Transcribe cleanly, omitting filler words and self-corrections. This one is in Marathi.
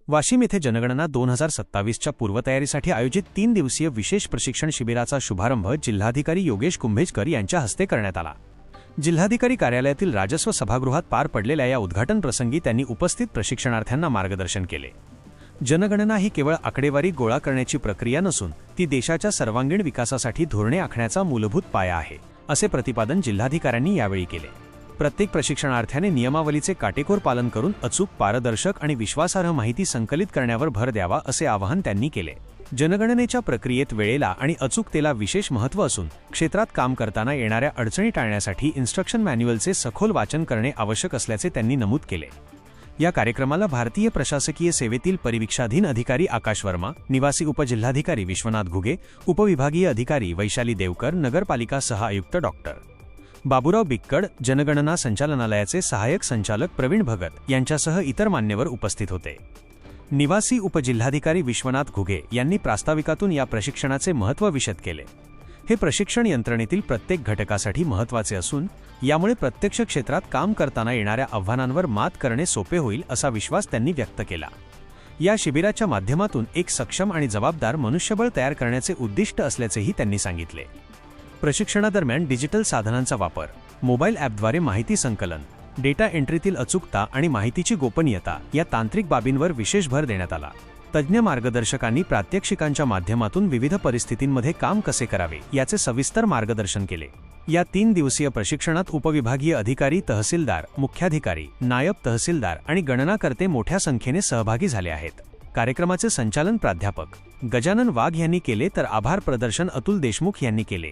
वाशिम येथे जनगणना 2027च्या पूर्वतयारीसाठी आयोजित 3 दिवसीय विशेष प्रशिक्षण शिबिराचा शुभारंभ जिल्हाधिकारी योगेश कुंभेजकर यांच्या हस्ते करण्यात आला। जिल्हाधिकारी कार्यालयातील राजस्व सभागृहात पार पडलेल्या या उद्घाटन प्रसंगी त्यांनी उपस्थित प्रशिक्षणार्थ्यांना मार्गदर्शन केले। जनगणना ही केवळ आकडेवारी गोळा करण्याची प्रक्रिया नसून ती देशाच्या सर्वांगीण विकासासाठी धोरणे आखण्याचा मूलभूत पाया आहे, असे प्रतिपादन जिल्हाधिकाऱ्यांनी यावेळी केले। प्रत्येक प्रशिक्षणार्थ्याने नियमावलीचे काटेकोर पालन करून अचूक, पारदर्शक आणि विश्वासार्ह माहिती संकलित करण्यावर भर द्यावा, असे आवाहन त्यांनी केले। जनगणनेच्या प्रक्रियेत वेळेला आणि अचूकतेला विशेष महत्त्व असून क्षेत्रात काम करताना येणाऱ्या अडचणी टाळण्यासाठी इन्स्ट्रक्शन मॅन्युअलचे सखोल वाचन करणे आवश्यक असल्याचे त्यांनी नमूद केले। या कार्यक्रमाला भारतीय प्रशासकीय सेवेतील परिवीक्षाधीन अधिकारी आकाश वर्मा, निवासी उपजिल्हाधिकारी विश्वनाथ घुगे, उपविभागीय अधिकारी वैशाली देवकर, नगरपालिका सह आयुक्त डॉ. बाबूराव बिक्कड, जनगणना संचालनालयाचे सहाय्यक संचालक प्रवीण भगत यांच्यासह इतर मान्यवर उपस्थित होते। निवासी उपजिल्हाधिकारी विश्वनाथ घुगे यांनी प्रास्ताविकातून या प्रशिक्षणाचे महत्त्व विशद केले। हे प्रशिक्षण यंत्रणेतील प्रत्येक घटकासाठी महत्त्वाचे असून यामुळे प्रत्यक्ष क्षेत्रात काम करताना येणाऱ्या आव्हानांवर मात करणे सोपे होईल, असा विश्वास त्यांनी व्यक्त केला। या शिबिराच्या माध्यमातून एक सक्षम आणि जबाबदार मनुष्यबळ तयार करण्याचे उद्दिष्ट असल्याचेही त्यांनी सांगितले। प्रशिक्षणादरम्यान डिजिटल साधनांचा वापर, मोबाईल ॲपद्वारे माहिती संकलन, डेटा एंट्रीतील अचूकता आणि माहितीची गोपनीयता या तांत्रिक बाबींवर विशेष भर देण्यात आला। तज्ज्ञ मार्गदर्शकांनी प्रात्यक्षिकांच्या माध्यमातून विविध परिस्थितींमध्ये काम कसे करावे याचे सविस्तर मार्गदर्शन केले। या 3 दिवसीय प्रशिक्षणात उपविभागीय अधिकारी, तहसीलदार, मुख्याधिकारी, नायब तहसीलदार आणि गणनाकर्ते मोठ्या संख्येने सहभागी झाले आहेत। कार्यक्रमाचे संचालन प्राध्यापक गजानन वाघ यांनी केले तर आभार प्रदर्शन अतुल देशमुख यांनी केले।